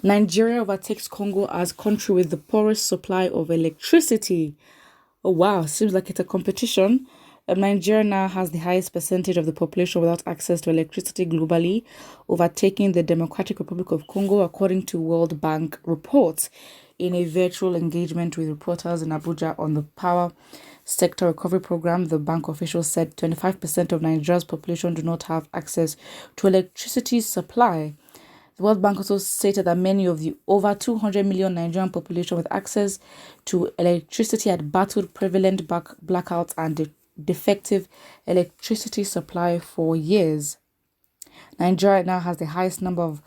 Nigeria overtakes Congo as country with the poorest supply of electricity. Oh wow, seems like it's a competition. Nigeria now has the highest percentage of the population without access to electricity globally, overtaking the Democratic Republic of Congo, according to World Bank reports. In a virtual engagement with reporters in Abuja on the Power Sector Recovery Program, the bank officials said 25% of Nigeria's population do not have access to electricity supply. The World Bank also stated that many of the over 200 million Nigerian population with access to electricity had battled prevalent blackouts and defective electricity supply for years. Nigeria now has the highest number of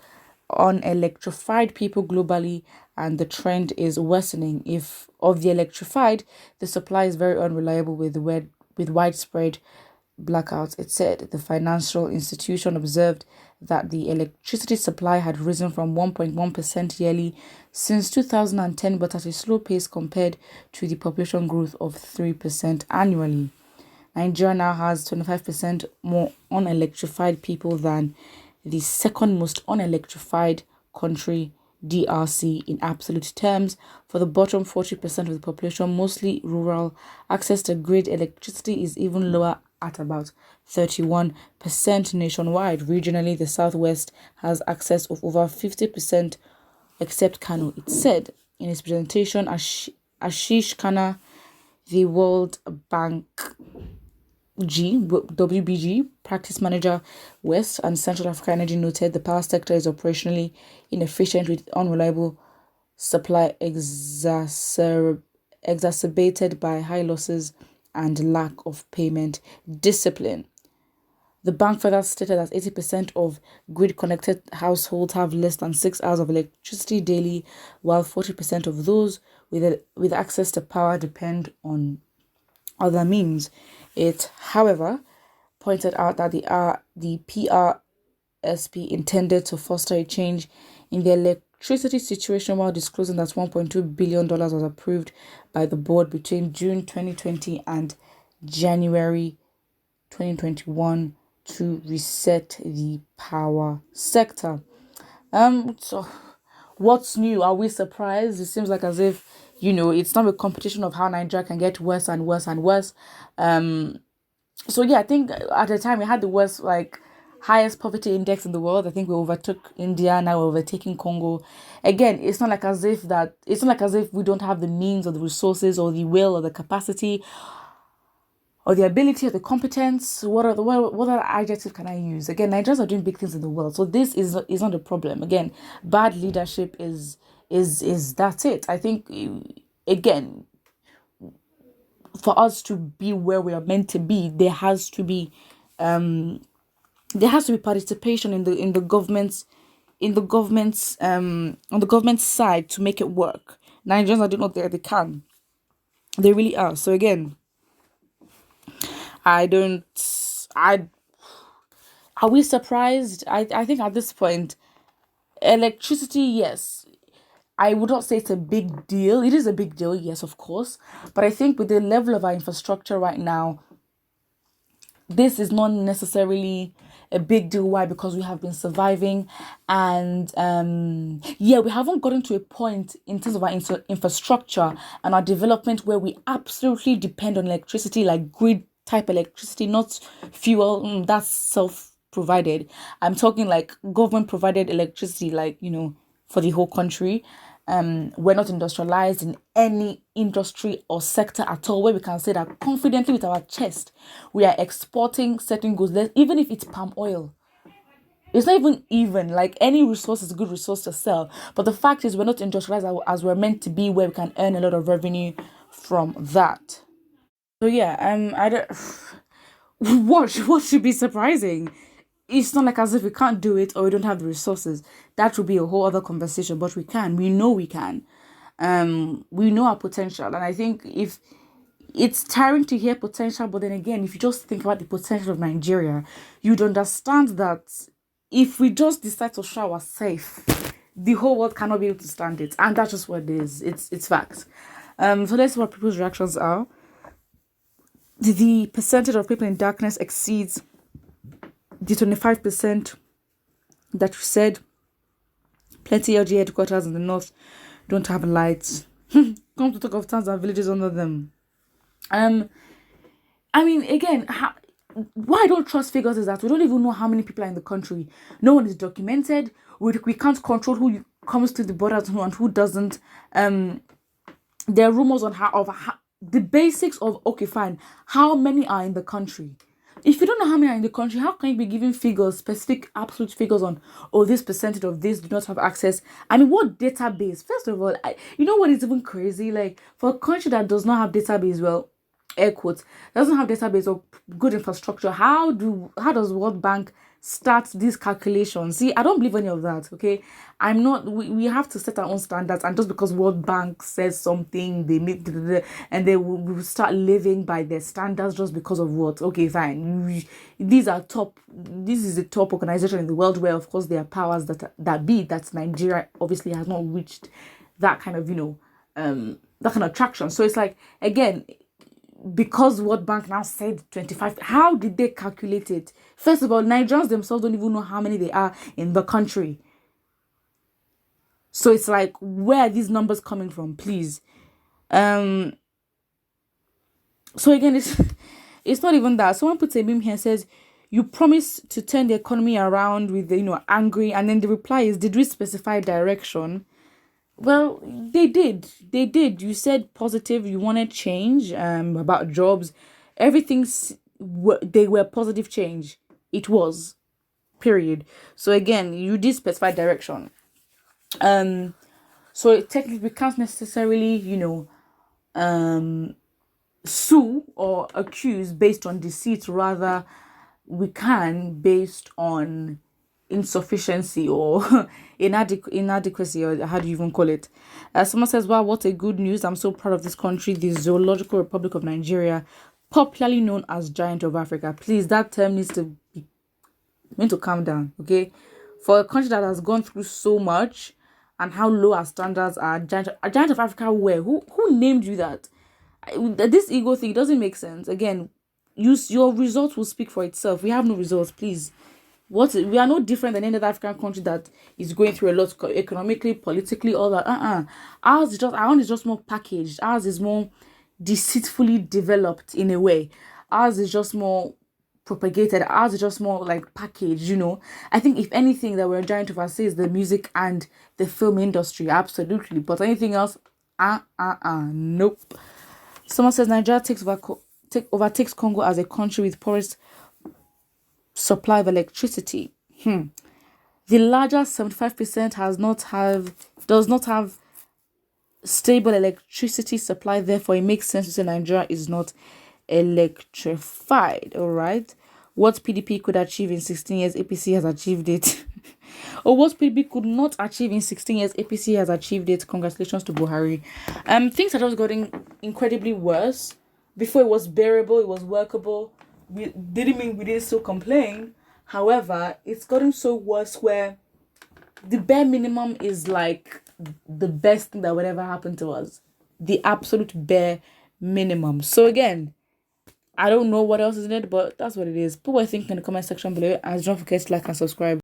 unelectrified people globally, and the trend is worsening. If of the electrified, the supply is very unreliable with widespread blackouts. It said the financial institution observed that the electricity supply had risen from 1.1% yearly since 2010, but at a slow pace compared to the population growth of 3% annually. Nigeria now has 25% more unelectrified people than the second most unelectrified country, DRC, in absolute terms. For the bottom 40% of the population, mostly rural, access to grid electricity is even lower at about 31% nationwide. Regionally, the Southwest has access of over 50%, except Kano. It said in its presentation, Ashish Khanna, the World Bank WBG practice manager West and Central Africa Energy, noted the power sector is operationally inefficient with unreliable supply exacerbated by high losses and lack of payment discipline. The bank further stated that 80% of grid-connected households have less than 6 hours of electricity daily, while 40% of those with access to power depend on other means. It, however, pointed out that the PRSP intended to foster a change in the electricity situation while disclosing that $1.2 billion was approved by the board between June 2020 and January 2021 to reset the power sector. So what's new? Are we surprised? It seems like as if, it's not a competition of how Nigeria can get worse and worse and worse. So yeah, I think at the time we had the worst, highest poverty index in the world. I think we overtook India. Now we're overtaking Congo. Again, it's not like as if we don't have the means or the resources or the will or the capacity or the ability or the competence. What other adjective can I use? Again, Nigerians are doing big things in the world, so this is not a problem. Again, bad leadership is that's it. I think, again, for us to be where we are meant to be, there has to be participation in the government's on the government side to make it work. Nigerians are doing what they can. They really are. So again, are we surprised? I think at this point, electricity, yes. I would not say it's a big deal. It is a big deal, yes, of course. But I think with the level of our infrastructure right now, this is not necessarily a big deal. Why? Because we have been surviving, and we haven't gotten to a point in terms of our infrastructure and our development where we absolutely depend on electricity, like grid type electricity, not fuel. That's self-provided. I'm talking like government provided electricity, for the whole country. We're not industrialized in any industry or sector at all where we can say that confidently with our chest we are exporting certain goods, even if it's palm oil. It's not even like any resource is a good resource to sell, but the fact is we're not industrialized as we're meant to be, where we can earn a lot of revenue from that. So yeah, I don't. What should be surprising? It's not like as if we can't do it or we don't have the resources. That would be a whole other conversation. But we can. We know we can. We know our potential, and I think if it's tiring to hear potential, but then again, if you just think about the potential of Nigeria, you'd understand that if we just decide to show ourselves, the whole world cannot be able to stand it, and that's just what it is. It's facts. So let's see what people's reactions are. The percentage of people in darkness exceeds the 25% that you said. Plenty LG headquarters in the north don't have lights. Come to talk of towns and villages under them. I mean, again, why I don't trust figures is that we don't even know how many people are in the country. No one is documented. We can't control who comes to the border and who doesn't. There are rumors on how the basics of, okay, fine, how many are in the country. If you don't know how many are in the country, how can you be giving figures, specific absolute figures on, oh, this percentage of this do not have access? I mean, what database? First of all, you know what is even crazy? Like, for a country that does not have database, well, air quotes, doesn't have database or good infrastructure, how does World Bank start these calculations? See, I don't believe any of that. Okay, I'm not. We have to set our own standards, and just because World Bank says something, they make and they will start living by their standards just because of what? Okay, fine. These are top. This is a top organization in the world where, of course, there are powers that Nigeria obviously has not reached that kind of that kind of traction. So it's like, again, because World Bank now said 25, how did they calculate it? First of all, Nigerians themselves don't even know how many they are in the country. So it's like, where are these numbers coming from, please? So again, it's not even that. Someone puts a meme here and says, you promise to turn the economy around with the, angry, and then the reply is, did we specify direction? Well, they did. You said positive. You wanted change. About jobs, everything. They were positive change. It was, period. So again, you did specify direction. So technically, we can't necessarily, sue or accuse based on deceit. Rather, we can based on insufficiency or inadequacy, or how do you even call it? Someone says, wow, what a good news. I'm so proud of this country, the Zoological Republic of Nigeria, popularly known as Giant of Africa. Please, that term needs to calm down, okay? For a country that has gone through so much and how low our standards are, Giant of Africa, where? Who named you that? This ego thing doesn't make sense. Again, your results will speak for itself. We have no results, please. We are no different than any other African country that is going through a lot economically, politically, all that. Ours is just more packaged. Ours is more deceitfully developed in a way. Ours is just more propagated. Ours is just more like packaged, I think if anything that we're trying to oversee is the music and the film industry, absolutely. But anything else, nope. Someone says Nigeria overtakes Congo as a country with poorest supply of electricity. The larger 75% does not have stable electricity supply. Therefore, it makes sense to say Nigeria is not electrified. All right. What PDP could achieve in 16 years, APC has achieved it. Or what PDP could not achieve in 16 years, APC has achieved it. Congratulations to Buhari. Things are just getting incredibly worse. Before it was bearable, it was workable. We didn't mean we didn't still complain. However, it's gotten so worse where the bare minimum is like the best thing that would ever happen to us. The absolute bare minimum. So again, I don't know what else is in it, but that's what it is. Put what you think in the comment section below, and don't forget to like and subscribe.